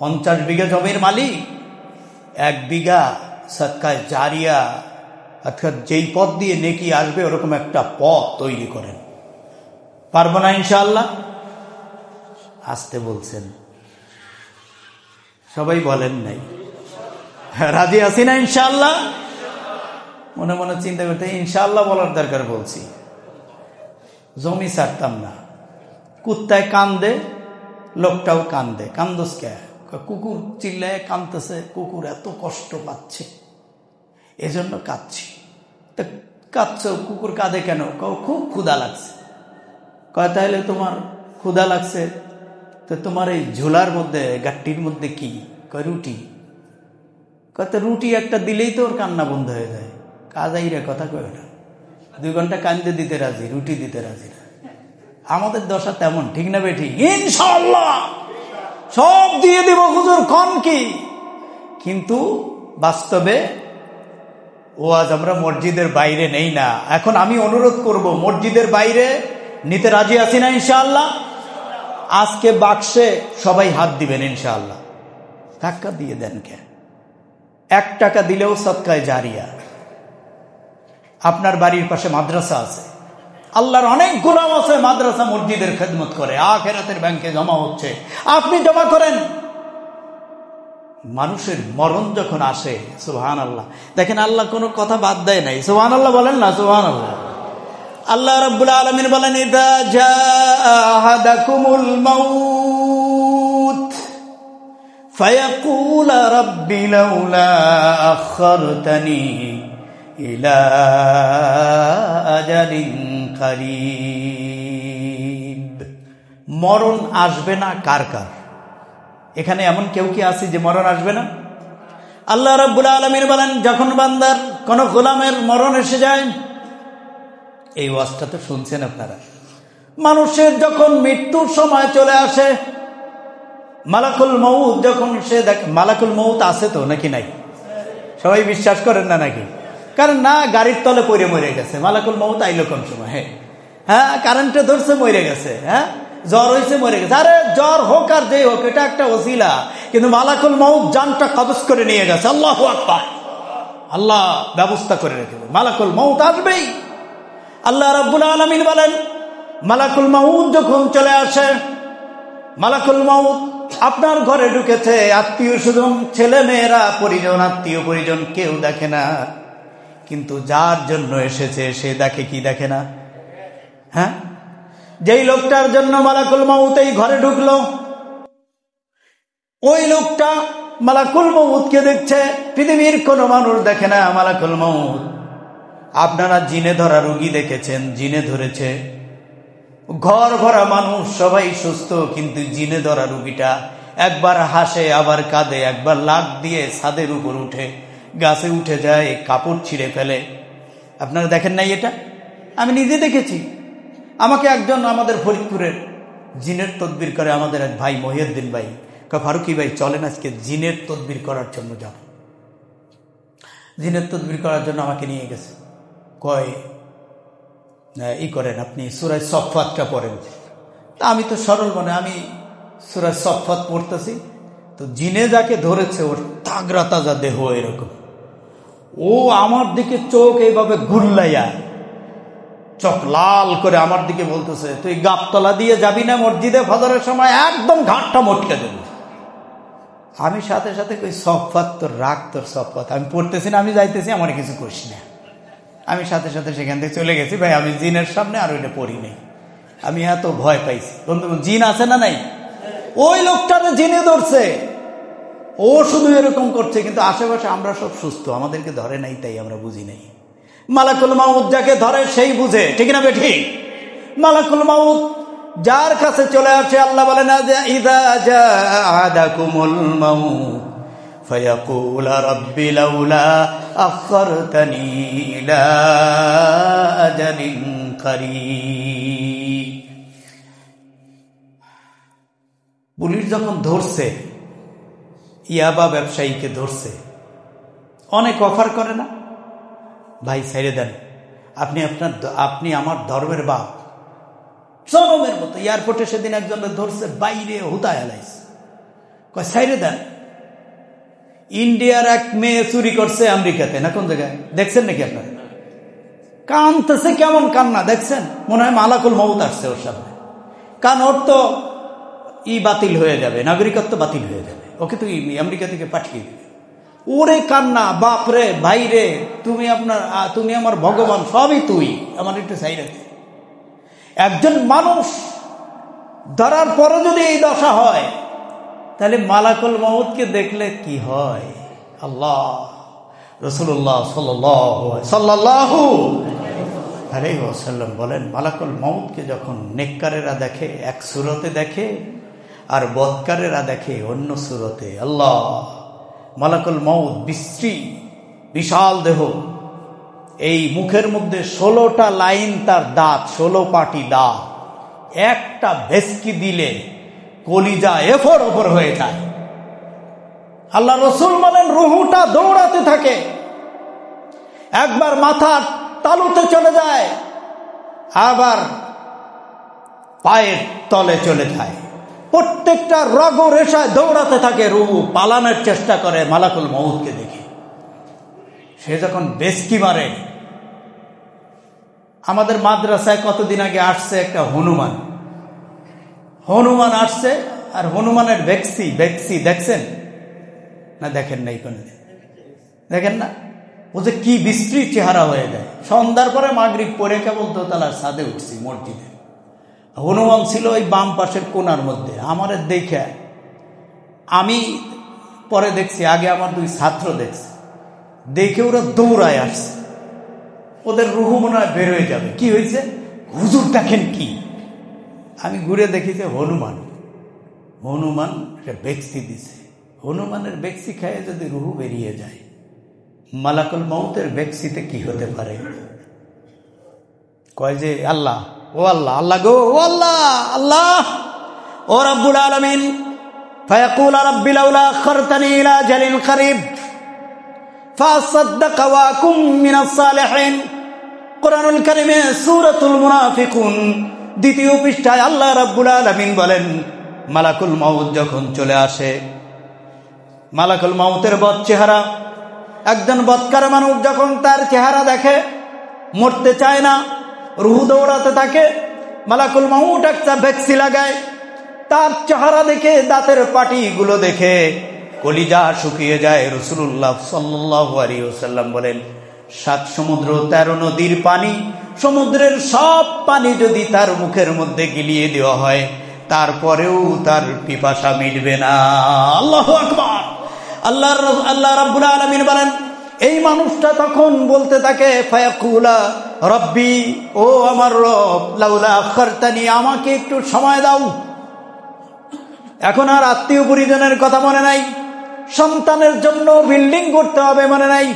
A: 50 বিঘা জমির মালিক 1 বিঘা সদকায়ে জারিয়া, অর্থাৎ যেই পথ দিয়ে নেকি আসবে ওরকম একটা পথ তৈরি করেন। পারবো না ইনশাআল্লাহ? আসতে বলছেন, সবাই বলেন নাই, রাজি আছি না ইনশাআল্লাহ? মনে মনে চিন্তা করতে ইনশাআল্লাহ বলার দরকার। বলছি জমি ছাড়তাম না। কুত্তায় কান্দে, লোকটাও কান্দে। কান্দস কে? কুকুর চিল্লায় কান্দতেছে, কুকুর এত কষ্ট পাচ্ছে এজন্য কাঁদছি। তা কাঁদছ, কুকুর কাঁদে কেন? খুব ক্ষুধা লাগছে। কয় তাহলে তোমার ক্ষুধা লাগছে তো তোমার এই ঝোলার মধ্যে, গাট্টির মধ্যে কি? কয় রুটি। কত রুটি একটা দিলেই তো ওর কান্না বন্ধ হয়ে যায়। কাজাই রে কথা কয় না, 2 ঘন্টা কান্দে দিতে রাজি, রুটি দিতে রাজি না। আমাদের দশা তেমন, ঠিক না বেঠি? ইনশাআল্লাহ সব দিয়ে দিব হুজুর, কোন কি? কিন্তু বাস্তবে ও আজ আমরা মসজিদের বাইরে নেই না। এখন আমি অনুরোধ করব, মসজিদের বাইরে নিতে রাজি আছি না ইনশাআল্লাহ? আজকে বাক্সে সবাই হাত দিবেন ইনশাআল্লাহ। ধাক্কা দিয়ে দেন কে? 1 টাকা দিলেও সদকায়ে জারিয়া। আপনার বাড়ির পাশে মাদ্রাসা আছে, আল্লাহর অনেক গোলাম আছে মাদ্রাসা মসজিদের খেদমত করে, আখিরাতের ব্যাংকে জমা হচ্ছে, আপনি জমা করেন। মানুষের মরণ যখন আসে, সুবহানাল্লাহ, দেখেন আল্লাহ কোনো কথা বাদ দেয় নাই। সুবহানাল্লাহ বলেন না, সুবহানাল্লাহ। আল্লাহ রাব্বুল আলামিন বলেন, ইযা জাআ আহাদাকুমুল মাউত ফায়াকুল রাব্বি লাউলা আখারতানি ইলা আজালিন কারীব। মরণ আসবে না কার কার? এখানে এমন কেউ কি আছে যে মরণ আসবে না? আল্লাহ রাব্বুল আলামিন বলেন, যখন বান্দার কোন গোলামের মরণ এসে যায়, এই ওয়াজটা তো শুনছেন আপনারা, মানুষের যখন মৃত্যুর সময় চলে আসে, মালাকুল মউত যখন সে দেখে, মালাকুল মউত আছে তো নাকি নাই? সবাই বিশ্বাস করেন না নাকি? কারণ না, গাড়ির তলে পড়ে মরে গেছে, মালাকুল মউত আইলো কোন সময়? হ্যাঁ, কারেন্টে ধরছে মরে গেছে, হ্যাঁ, জ্বর হয়েছে মরে গেছে। আরে জ্বর হোক আর যেই হোক, এটা একটা ওসিলা, কিন্তু মালাকুল মউত জানটা কবজ করে নিয়ে গেছে। আল্লাহু আকবার। আল্লাহ ব্যবস্থা করে রেখেছে, মালাকুল মউত আসবেই। আল্লাহ রাব্বুল আলামিন বলেন, মালাকুল মউত যখন চলে আসে, মালাকুল মউত আপনার ঘরে ঢুকেছে, আত্মীয় স্বজন, ছেলে মেয়েরা, পরিজন, আত্মীয় পরিজন কেউ দেখে না, কিন্তু যার জন্য এসেছে সে দেখে কি দেখে না? হ্যাঁ, যেই লোকটার জন্য মালাকুল মউত এই ঘরে ঢুকলো, ওই লোকটা মালাকুল মউতকে দেখছে, পৃথিবীর কোনো মানুষ দেখে না মালাকুল মউত। আপনারা জিনে ধরা রোগী দেখেছেন, জিনে ধরেছে, ঘর ভরা মানুষ সবাই সুস্থ, কিন্তু জিনে ধরা রোগীটা একবার হাসে, আবার কাঁদে, একবার লাফ দিয়ে ছাদের উপর উঠে, গাছে উঠে যায়, কাপড় ছিঁড়ে ফেলে। আপনারা দেখেন নাই এটা? আমি নিজে দেখেছি। আমাকে একজন আমাদের ফরিদপুরের জিনের তদবির করে আমাদের এক ভাই মহিউদ্দিন ভাই, ফারুকি ভাই চলেন আজকে জিনের তদবির করার জন্য যাব। জিনের তদবির করার জন্য আমাকে নিয়ে গেছে। কয় ই করেন আপনি সূরা সফফাতটা পড়েন। তা আমি তো সরল মনে, আমি সূরা সফফাত পড়তেছি, তো জিনে যাকে ধরেছে ওর তাগড়া তাজা দেহ এরকম, ও আমার দিকে চোখ এইভাবে গুল্লাইয়া, চোখ লাল করে আমার দিকে বলতেছে, তুই গাবতলা দিয়ে যাবি না মসজিদে ফজরের সময়? একদম ঘাটটা মটকে দেব। আমি সাথে সাথে কই, সফফাত তোর রাগ, তোর সফফাত আমি পড়তেছি না, আমি যাইতেছি, আমার কিছু করিস না। আমি সাথে সাথে সেখান থেকে চলে গেছি। ভাই আমি জিনের সামনে আর ওইটা পড়ি নাই, আমি এত ভয় পাইছি। বন্ধু, জিন আছে না নাই? ওই লোকটারে জিনে ধরছে, ও শুধু এরকম করছে, কিন্তু আশেপাশে আমরা সব সুস্থ, আমাদেরকে ধরে নাই, তাই আমরা বুঝি নাই। মালাকুল মাউত যাকে ধরে সেই বুঝে, ঠিক না বেঠিক? মালাকুল মাউত যার কাছে চলে আসে, আল্লাহ বলে না যে ইযা জাআ আহাদাকুমুল মাউত ফায়াকুল রাব্বি লাউলা আখারতানি ইলা আজালিন কারীব। পুলিশ যখন ধরছে, ইয়াবা ব্যবসায়ীকে ধরছে, অনেক অফার করে না, ভাই ছেড়ে দেন, আপনি আমার ধর্মের বাপ, জনমের মতো। এয়ারপোর্টে সেদিন একজনকে ধরছে, বাইরে হুতায় এলাইছে, কয় ছেড়ে দেন। ইন্ডিয়ার এক মেয়ে চুরি করছে আমেরিকাতে, না কোন জায়গায়, দেখছেন নাকি আপনারা? কানতেছে, কেমন কান্না দেখছেন, মনে হয় মালাকুল মউত আসছে ওর সামনে। কারণ ওর তো বাতিল হয়ে যাবে, নাগরিকত্ব বাতিল হয়ে যাবে, ওকে তো আমেরিকা থেকে পাঠিয়ে দেবে। ওরে কান্না, বাপরে ভাইরে, তুমি আমার ভগবান, সবই তুই, আমার একটু সাইরে। একজন মানুষ ধরার পরে যদি এই দশা হয়, তাহলে মালাকুল মউতকে দেখলে কি হয়? আল্লাহ রাসূলুল্লাহ সাল্লাল্লাহু আলাইহি ওয়াসাল্লাম বলেন, মালাকুল মউতকে যখন নেককারেরা দেখে এক সূরতে দেখে, আর বদকারেরা দেখে অন্য সূরতে। আল্লাহ, মালাকুল মউত বিশ্রী বিশাল দেহ, এই মুখের মধ্যে 16টা লাইন তার দাঁত, 16 পাটি দাঁত, একটা ভেস্কি দিলে কলিজা এফর ওপর হয়ে যায়। আল্লাহ রসুল বলেন, রুহুটা দৌড়াতে থাকে, একবার মাথার তালুতে চলে যায়, আবার পায়ের তলে চলে যায়, প্রত্যেকটা রগ রেশায় দৌড়াতে থাকে। রুহু পালানোর চেষ্টা করে মালাকুল মউতকে দেখে। সে যখন বেসকি মারে, আমাদের মাদ্রাসায় কতদিন আগে আসছে একটা হনুমান আসছে, আর হনুমানের ভেক্সি দেখছেন না? দেখেন নাই কোনদিন? দেখেন না? ও যে কি বিশ্রী চেহারা হয়ে যায়। সন্ধ্যার পরে মাগরিব পরে কেবল দোতলার ছাদে উঠছি মসজিদে, হনুমান ছিল ওই বাম পাশের কোণার মধ্যে। আমার দেখে আমি পরে দেখছি, আগে আমার দুই ছাত্র দেখে ওরা দৌড়ায় আসছে, ওদের রুহু মনে হয় বের হয়ে যাবে। কি হয়েছে? হুজুর দেখেন কি। আমি ঘুরে দেখি যে হনুমান একটা বেক্সি দিছে। হনুমানের বেক্সি খেয়ে যদি রুহু বেরিয়ে যায়, মালাকুল মউতের বেক্সিতে কি হতে পারে? কয় যে আল্লাহ, ও আল্লাহ, আল্লাহ গো, ও আল্লাহ, আল্লাহ ও রব্বুল আলামিন, ফায়াকুল রাব্বি লাউলা আখারতানি ইলা আজালিন করিব ফাসাদদাক ওয়া আকুম মিনাস সালিহিন। কোরআনুল কারীমে সূরাতুল মুনাফিকুন 2য় পৃষ্ঠায় আল্লাহ রাব্বুল আলামিন বলেন, মালাকুল মউত যখন চলে আসে, মালাকুল মউতের বদ চেহারা, একজন বদকার মানুষ যখন তার চেহারা দেখে, মরতে চায় না, রুহু দৌড়াতে থাকে, মালাকুল মউত একটা ভ্যাকসি লাগায়। তার চেহারা দেখে, দাঁতের পাটিগুলো দেখে কলিজা শুকিয়ে যায়। রাসূলুল্লাহ সাল্লাল্লাহু আলাইহি ওয়াসাল্লাম বলেন, 7 সমুদ্র 13 নদীর পানি, সমুদ্রের সব পানি যদি তার মুখের মধ্যে গিলিয়ে দেওয়া হয়, তারপরেও তার পিপাসা মিটবে না। আল্লাহু আকবার। আল্লাহ রাব্বুল আলামিন বলেন, এই মানুষটা তখন বলতে থাকে, ফায়াকুলা রব্বি, ও আমার রব, লাউলা আখারতানি, আমাকে একটু সময় দাও। এখন আর আত্মীয় পরিজনের কথা মনে নাই, সন্তানের জন্য বিল্ডিং করতে হবে মনে নাই,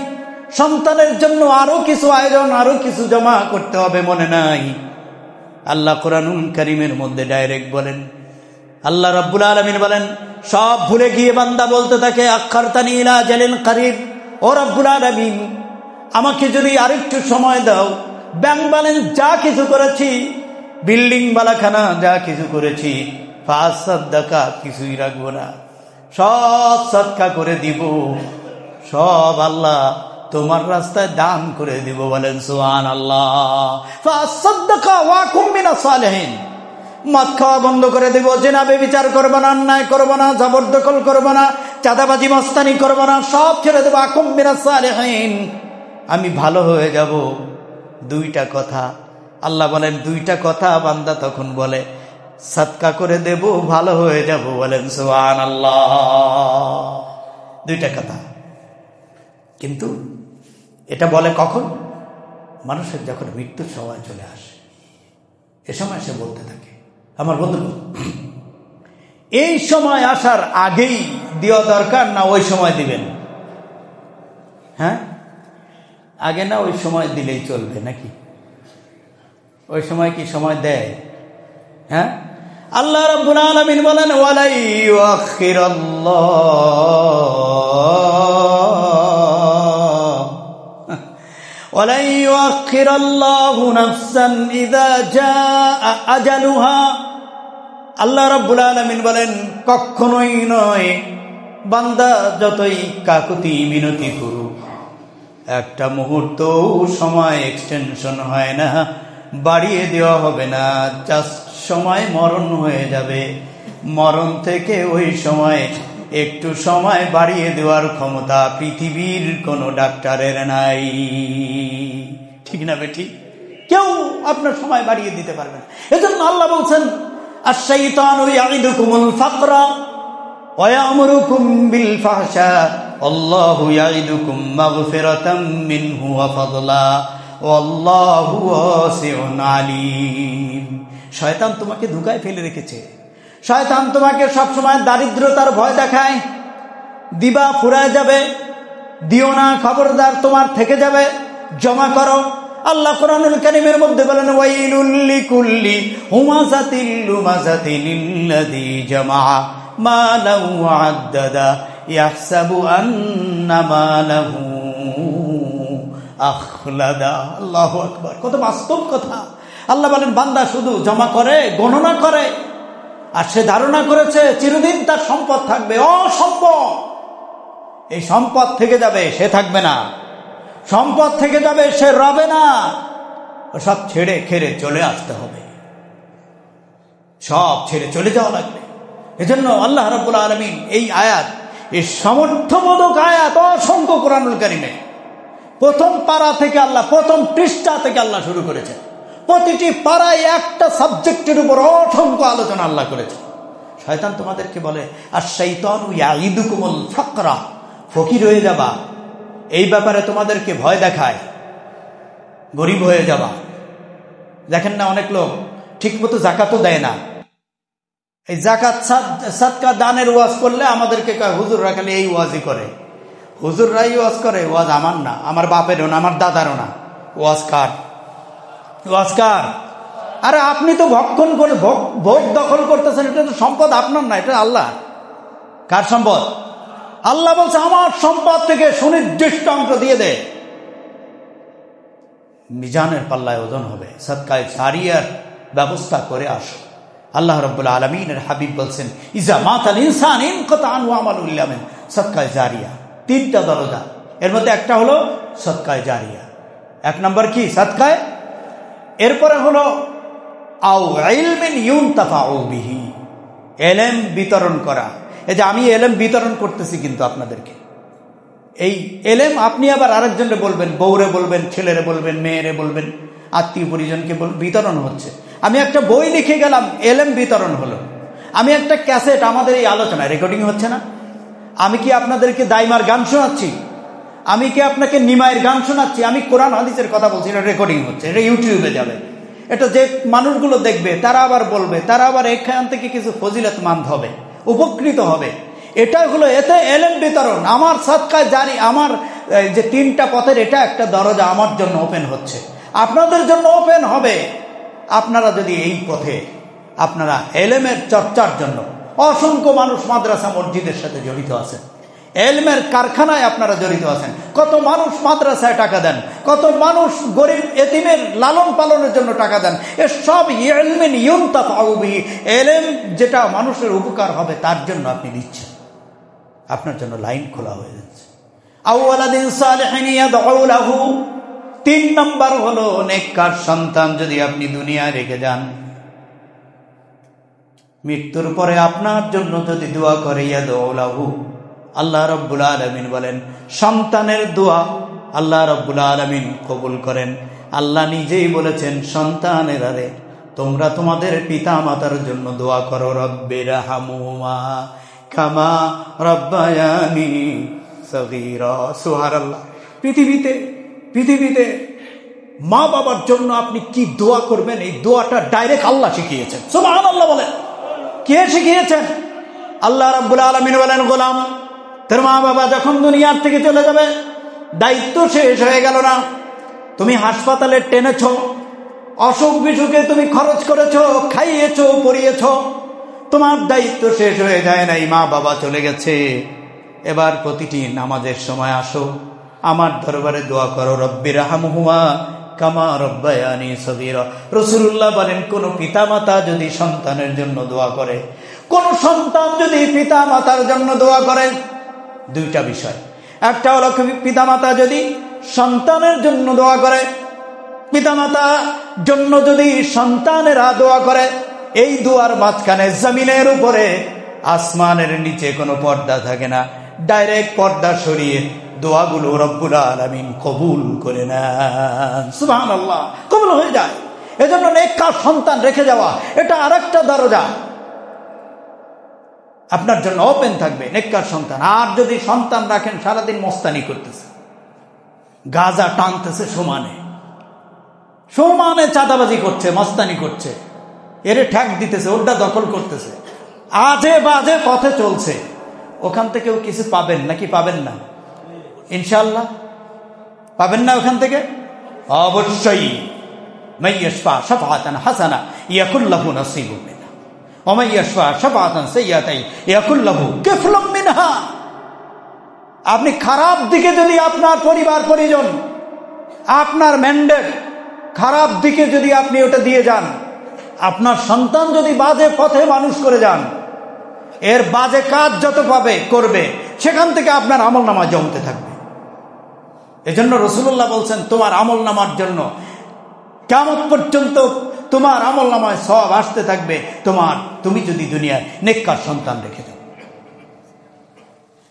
A: সন্তানের জন্য আরো কিছু আয়োজন, আরো কিছু জমা করতে হবে মনে নাই। আল্লাহ কোরআনুল কারীমের মধ্যে ডাইরেক্ট বলেন, আল্লাহ রাব্বুল আলামিন বলেন, সব ভুলে গিয়ে বান্দা বলতে থাকে, আখারতানি ইলা আজালিন করিব, ও রব্বুল আলামিন, আমাকে যদি আরেকটু সময় দাও, ব্যাংক ব্যালেন্স যা কিছু করেছি, বিল্ডিং বালাখানা যা কিছু করেছি, ফাসাদদাকা, কিছুই রাখবো না, সব সদকা করে দিব, সব আল্লাহ তোমার রাস্তায় দান করে দিব। বলেন সুবহানাল্লাহ। ফাসাদদাকা ওয়া কুম মিনাস সালিহিন, মদ খাওয়া বন্ধ করে দেব, জেনা ব্যভিচার করব না, অন্যায় করব না, জবরদখল করব না, চাঁদাবাজি মস্তানি করব না, সব ছেড়ে দেব। আকুম মিনাস সালিহিন, আমি ভালো হয়ে যাব। 2টা কথা আল্লাহ বলেন, 2টা কথা বান্দা তখন বলে, সদকা করে দেব, ভালো হয়ে যাব। বলেন সুবহানাল্লাহ। 2টা কথা। কিন্তু এটা বলে কখন? মানুষের যখন মৃত্যুর সময় চলে আসে, এ সময় সে বলতে থাকে, আমার বন্ধু, এই সময় আসার আগেই দেওয়া দরকার না ওই সময় দিবেন? হ্যাঁ, আগে না ওই সময় দিলেই চলবে নাকি? ওই সময় কি সময় দেয়? হ্যাঁ, আল্লাহ রাব্বুল আলামিন বলেন, ওয়ালা ইউআখিরাল্লাহু নাফসান ইযা জাআ আজালুহা। আল্লাহ রাব্বুল আলামিন বলেন, কখনোই নয়, বান্দা যতই কাকুতি মিনতি করুক, একটা মুহূর্ত সময় এক্সটেনশন হয় না, বাড়িয়ে দেওয়া হবে না। জাস্ট সময় মরণ হয়ে যাবে, মরণ থেকে ওই সময় একটু সময় বাড়িয়ে দেওয়ার ক্ষমতা পৃথিবীর কোনো ডাক্তারের নাই। ঠিক না বেঠিক? কেউ আপনার সময় বাড়িয়ে দিতে পারবে না। এজন্য আল্লাহ বলছেন, আশ-শাইতানু ইয়াইদুকুমুল ফাকরা ওয়া ইয়া'মুরুকুম বিল ফাহশা আল্লাহু ইয়াইদুকুম মাগফিরাতাম মিনহু ওয়া ফাদলা ওয়াল্লাহু ওয়াসিউন আলীম। শয়তান তোমাকে ধোঁকায় ফেলে রেখেছে। শয়তান তোমাকে সবসময় দারিদ্রতার ভয় দেখায়, দিবা ফুরায় যাবে, দিও না, খবরদার, তোমার থেকে যাবে, জমা করো। আল্লাহ কোরআনুল কারীমের মধ্যে বলেন, ওয়াইলুল লিকুল্লি হুমাযাতিল লুমাযাতিল্লাযী জামা মালান ওয়া আদ্দাদা ইয়াহসাবু আন্না মালাহু আখলাদা। আল্লাহু আকবার। কত বাস্তব কথা। আল্লাহ বলেন, বান্দা শুধু জমা করে, গণনা করে, আর সে ধারণা করেছে চিরদিন তার সম্পদ থাকবে। অসম্ভব। এই সম্পদ থেকে যাবে, সে থাকবে না। সম্পদ থেকে যাবে, সে রবে না, সব ছেড়ে খেড়ে চলে আসতে হবে, সব ছেড়ে চলে যাওয়া লাগবে। এজন্য আল্লাহ রাব্বুল আলামিন এই আয়াত, এই সমর্থবোধক আয়াত অসংখ্য কোরআনুল কারীমে প্রথম পারা থেকে আল্লাহ, প্রথম পৃষ্ঠা থেকে আল্লাহ শুরু করেছেন। প্রতিটি পারায় একটা সাবজেক্টের উপর অসংখ্য আলোচনা আল্লাহ করেছে। শয়তান তোমাদেরকে বলে আশ-শাইতানু ইয়াইদুকুমুল ফাকরা, ফকির হয়ে যাবা, এই ব্যাপারে তোমাদেরকে ভয় দেখায়, গরিব হয়ে যাবা। দেখেন না অনেক লোক ঠিক মতো জাকাতও দেয় না। এই জাকাত সাদকা দানের ওয়াজ করলে আমাদেরকে কয় হুজুররা খালি এই ওয়াজই করে। হুজুররাই ওয়াজ করে, ওয়াজ আমার না, আমার বাপেরও না, আমার দাদারও না। ওয়াজ কার? ওয়াজ কার? আরে আপনি তো ভক্ষণ করে ভোগ দখল করতেছেন, এটা তো সম্পদ আপনার না, এটা আল্লাহ। কার সম্পদ? আল্লাহ বলছে আমার সম্পদ থেকে সুনির্দিষ্ট অংশ দিয়ে দে, মিজানের পাল্লায় ওজন হবে, সাদকায়ে জারিয়ার ব্যবস্থা করে আসো। আল্লাহ রাব্বুল আলামিনের হাবিব বলছেন ইজা মাতাল ইনসান ইনকাতা আনহু আমালুহু ইল্লা মিন সাদকায়ে জারিয়া। তিনটা দরজা, এর মধ্যে একটা হলো সাদকায়ে জারিয়া। এক নম্বর কি? সাদকায়ে। এরপরে হলো আও ইলমিন ইউনতাফাউ বিহি, ইলম বিতরণ করা। এই যে আমি ইলম বিতরণ করতেছি কিন্তু আপনাদেরকে, এই ইলম আপনি আবার আরেকজনকে বলবেন, বউরে বলবেন, ছেলেরে বলবেন, মেয়েরে বলবেন, আত্মীয় পরিজনকে বিতরণ হচ্ছে। আমি একটা বই লিখে গেলাম, ইলম বিতরণ হলো। আমি একটা ক্যাসেট, আমাদের এই আলোচনা রেকর্ডিং হচ্ছে না, আমি কি আপনাদেরকে দাইমার গান শোনাচ্ছি? আমি কি আপনাকে নিমাইয়ের গান শোনাচ্ছি? আমি কোরআন হাদিসের কথা বলছি, এটা রেকর্ডিং হচ্ছে, এটা ইউটিউবে যাবে। এটা যে মানুষগুলো দেখবে তারা আবার বলবে, তারা আবার এখান থেকে কিছু ফজিলতমন্দ হবে, উপকৃত হবে। এটা হলো এতে ইলম বিতরণ। আমার সাদকায়ে জারি, আমার যে তিনটা পথের এটা একটা দরজা আমার জন্য ওপেন হচ্ছে, আপনাদের জন্য ওপেন হবে। আপনারা যদি এই পথে আপনারা ইলমের চর্চার জন্য, অসংখ্য মানুষ মাদ্রাসা মসজিদের সাথে জড়িত আছেন, ইলমের কারখানায় আপনারা জড়িত আছেন। কত মানুষ মাদ্রাসায় টাকা দেন, কত মানুষ গরিব এতিমের লালন পালনের জন্য টাকা দেন। এ সব ইলমিন ইউনতাফাউ বিহি, ইলম যেটা মানুষের উপকার হবে তার জন্য আপনি দিচ্ছেন, আপনার জন্য লাইন খোলা হয়ে যাচ্ছে। আও ওয়ালাদিন সালিহিন ইয়াদউ লাহু, তিন নম্বর হলো নেককার সন্তান যদি আপনি দুনিয়ায় রেখে যান, মৃত্যুর পরে আপনার জন্য যদি দোয়া করে, ইয়াদউ লাহু, আল্লাহ রাব্বুল আলামিন বলেন সন্তানের দোয়া আল্লাহ রাব্বুল আলামিন কবুল করেন। আল্লাহ নিজেই বলেছেন সন্তানেরা রে, তোমরা তোমাদের পিতা মাতার জন্য দোয়া করো, রব্বিরহামহুমা কামা রাব্বায়ানি সগীরা। সুবহানাল্লাহ। পৃথিবীতে মা বাবার জন্য আপনি কি দোয়া করবেন, এই দোয়াটা ডাইরেক্ট আল্লাহ শিখিয়েছেন। সুবহানাল্লাহ বলেন। কে শিখিয়েছেন? আল্লাহ রাব্বুল আলামিন বলেন গোলাম, তোর মা বাবা যখন দুনিয়ার থেকে চলে যাবে, দায়িত্ব শেষ হয়ে গেল না, তুমি হাসপাতালে টেনেছ, অসুখ বিসুখে তুমি খরচ করেছ, খাইয়েছ, পরিয়েছ, তোমার দায়িত্ব শেষ হয়ে যায় নাই, মা বাবা চলে গেছে। এবার প্রতিটি নামাজের সময় আসো, আমার দরবারে দোয়া করো, রব্বিরহামহুমা কামা রাব্বায়ানি সগীরা। রাসূলুল্লাহ বলেন কোন পিতামাতা যদি সন্তানের জন্য দোয়া করে, কোন সন্তান যদি পিতা মাতার জন্য দোয়া করে, দুইটা বিষয়। একটা হলো পিতামাতা যদি সন্তানের জন্য দোয়া করে, পিতামাতার জন্য যদি সন্তানেরা দোয়া করে, এই দোয়ার মাঝখানে জমিনের উপরে আসমানের নিচে কোনো পর্দা থাকে না, ডাইরেক্ট পর্দা সরিয়ে দোয়াগুলো রব্বুল আলামিন কবুল করে নেন। সুবহানাল্লাহ, কবুল হয়ে যায়। এজন্য নেককার সন্তান রেখে যাওয়া এটা আরেকটা দরজা আপনার জন্য ওপেন থাকবে, নেককার সন্তান। আর যদি সন্তান রাখেন সারাদিন মস্তানি করতেছে, গাজা টানতেছে, সমানে চাঁদাবাজি করছে, মস্তানি করছে, এরে ঠ্যাক দিতেছে, ওটা দখল করতেছে, আজে বাজে পথে চলছে, ওখান থেকেও কিছু পাবেন নাকি পাবেন না? ইনশাআল্লাহ পাবেন না ওখান থেকে? অবশ্যই। মাইয়াশফা শাফাআতান হাসানা ইয়াকুল লাহু নাসীবুম মিনহা ওয়া মাইয়াশফা শাফাআতান সাইয়্যাতান ইয়াকুল লাহু কিফলুম মিনহা। আপনি খারাপ দিকে যদি আপনার পরিবার পরিজন, আপনার ম্যান্ডেট খারাপ দিকে যদি আপনি ওটা দিয়ে যান, আপনার সন্তান যদি বাজে পথে মানুষ করে যান, এর বাজে কাজ যত করবে সেখান থেকে আপনার আমলনামা জমতে থাকবে। এজন্য রাসূলুল্লাহ বলছেন, তোমার আমল নামার জন্য কিয়ামত পর্যন্ত তোমার আমল নামায় সওয়াব আসতে থাকবে তুমি যদি দুনিয়ার নেককার সন্তান রেখে দাও।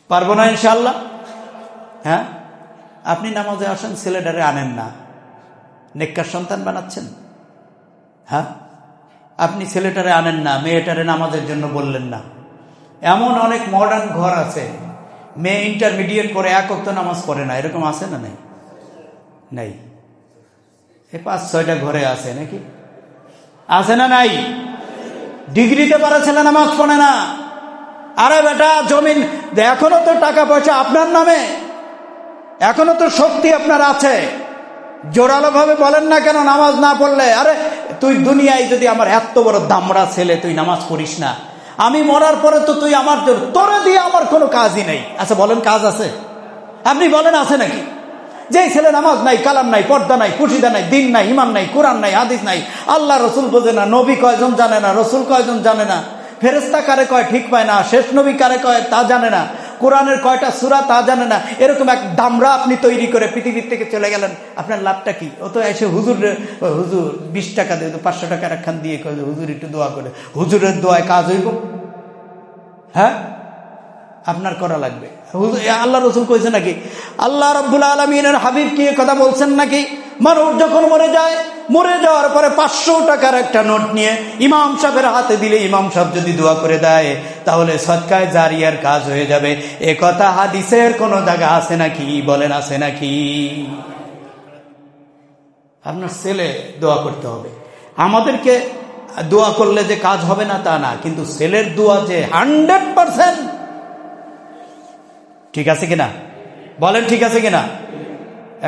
A: পারবো না ইনশাআল্লাহ? হ্যাঁ, আপনি নামাজে আসেন, ছেলেটারে আনেন না, নেককার সন্তান বানাচ্ছেন? হ্যাঁ, আপনি ছেলেটারে আনেন না, মেয়েটারে নামাজের জন্য বললেন না। এমন অনেক মডার্ন ঘর আছে, মেয়ে ইন্টারমিডিয়েট করে এক ওয়াক্ত নামাজ পড়ে না, এরকম আছে না? নেই? নাই? এই 5-6টা ঘরে আছে নাকি? আছে না নাই? ডিগ্রিতে পারে ছেলে নামাজ পড়ে না। আরে বেটা, জমিন এখনো তো টাকা পয়সা আপনার নামে, এখনো তো শক্তি আপনার আছে, জোরালো ভাবে বলেন না কেন নামাজ না পড়লে? আরে তুই দুনিয়ায় যদি আমার এত বড় দামড়া ছেলে, তুই নামাজ পড়িস না, আমি মরার পরে তো তুই আমার তোরে দিয়ে আমার কোনো কাজই নেই। আচ্ছা বলেন, কাজ আছে? আপনি বলেন আছে নাকি? যেই ছেলে নামাজ নাই, কালাম নাই, পর্দা নাই, খুশিদা নাই, দিন নাই, ইমান নাই, কোরআন নাই, হাদিস নাই, আল্লাহ রসুল বোঝে না, নবী কয়জন জানে না, রসুল কয়জন জানে না, ফেরেশতা কারে কয় ঠিক পায় না, শেষ নবী কারে কয় তা জানে না, কোরআনের কয়টা সূরা তা জানে না, এরকম এক দামড়া আপনি তৈরি করে পৃথিবীর থেকে চলে গেলেন, আপনার লাভটা কি? ও তো এসে হুজুর 20 টাকা দিয়ে, 500 টাকার একখান দিয়ে কয় হুজুর একটু দোয়া করে। হুজুরের দোয়ায় কাজ হইব? হ্যাঁ, আপনার করা লাগবে। আল্লাহ রসুল কইছে নাকি? আল্লাহ রাব্বুল আলামিনের হাবিব কি কথা বলছেন নাকি? মানুষ যখন মরে যায়, মরে যাওয়ার পরে 500 টাকার একটা নোট নিয়ে ইমাম সাহেবের হাতে দিলে, ইমাম সাহেব যদি দোয়া করে দেয়, তাহলে সদকায়ে জারিয়ার কাজ হয়ে যাবে। এ কথা হাদিসের কোন জায়গা আছে নাকি? বলেন, আছে নাকি? আপনার ছেলে দোয়া করতে হবে। আমাদেরকে দোয়া করলে যে কাজ হবে না তা না, কিন্তু ছেলের দোয়া যে 100%। ঠিক আছে কিনা? বলেন ঠিক আছে কিনা?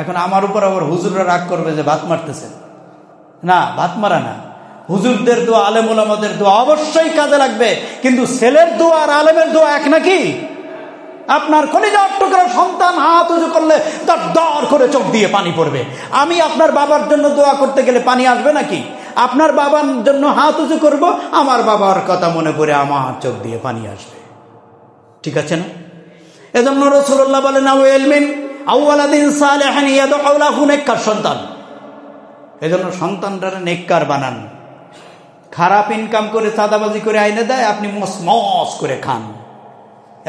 A: এখন আমার উপর আবার হুজুররা রাগ করবে যে ভাত মারতেছেন। না, ভাত মারা না, হুজুরদের দোয়া, আলেম ওলামাদের দোয়া অবশ্যই কাজে লাগবে, কিন্তু ছেলের দোয়া আর আলেমের দোয়া এক নাকি? আপনার কলিজার টুকরা সন্তান হাত উঁচু করলে তার দর করে চোখ দিয়ে পানি পড়বে। আমি আপনার বাবার জন্য দোয়া করতে গেলে পানি আসবে নাকি? আপনার বাবার জন্য হাত উঁচু করব, আমার বাবার কথা মনে পড়ে আমার চোখ দিয়ে পানি আসবে। ঠিক আছে না? এজন্য রাসূলুল্লাহ বলেন, নেককার সন্তান। এজন্য সন্তানরা নেককার বানান। খারাপ ইনকাম করে, চাঁদাবাজি করে আইনে দেয়, আপনি মস করে খান।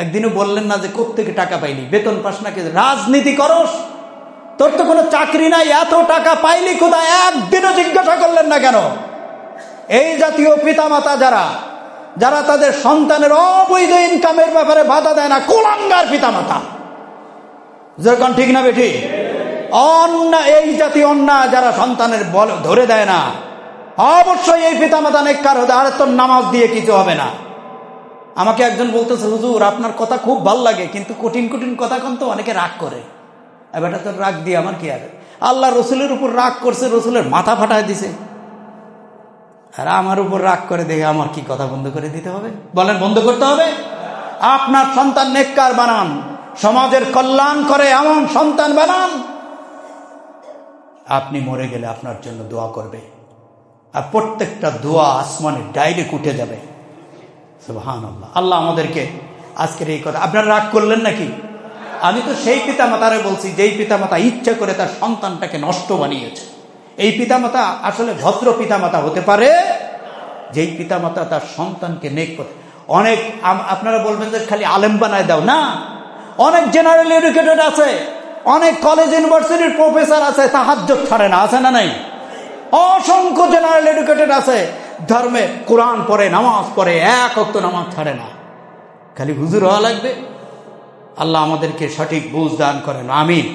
A: একদিনও বললেন না যে কোত্থেকে টাকা পাইলি, বেতন পাস নাকি, রাজনীতি করস, তোর তো কোনো চাকরি নাই, এত টাকা পাইলি কোথায়? একদিনও জিজ্ঞাসা করলেন না কেন? এই জাতীয় পিতামাতা যারা তাদের সন্তানের অবৈধ ইনকামের ব্যাপারে বাধা দেয় না, কুলাঙ্গার পিতামাতা। যেরকম ঠিক না বেঠি? এই জাতীয় অন্যায় যারা সন্তানের বল ধরে দেয় না, অবশ্যই এই পিতামাতা নেককার হতে। আরে তোর নামাজ দিয়ে কিছু হবে না। আমাকে একজন বলতেছে, হুজুর আপনার কথা খুব ভাল লাগে, কিন্তু কঠিন কঠিন কথা কিন্তু অনেকে রাগ করে। এবার তোর রাগ দিয়ে আমার কি আছে? আল্লাহ রসুলের উপর রাগ করছে, রসুলের মাথা ফাটায় দিছে, আর আমার উপর রাগ করে দেখে আমার কি কথা বন্ধ করে দিতে হবে? বলেন, বন্ধ করতে হবে? আপনার সন্তান নেককার বানান, সমাজের কল্যাণ করে এমন সন্তান বানান, আপনি মরে গেলে আপনার জন্য দোয়া করবে, আর প্রত্যেকটা দোয়া আসমানে ডাইরেক্ট উঠে যাবে। সুবহানাল্লাহ। আল্লাহ আমাদেরকে আজকের এই কথা, আপনারা রাগ করলেন নাকি? আমি তো সেই পিতামাতারে বলছি যেই পিতামাতা ইচ্ছা করে তার সন্তানটাকে নষ্ট বানিয়েছে। এই পিতামাতা আসলে ভদ্র পিতামাতা হতে পারে যেই পিতামাতা তার সন্তানকে নেক করে। অনেক আপনারা বলবেন যে খালি আলেম বানায় দাও, না, অনেক জেনারেল এডুকেটেড আছে, অনেক কলেজ ইউনিভার্সিটির প্রফেসর আছে, তাহাজ্জুদ ছাড়ে না, আছে না নাই? অসংখ্য জেনারেল এডুকেটেড আছে, ধর্মে কোরআন পড়ে, নামাজ পড়ে, এক ওয়াক্ত নামাজ ছাড়ে না। খালি হুজুর হওয়া লাগবে। আল্লাহ আমাদেরকে সঠিক বুঝ দান করেন, আমিন।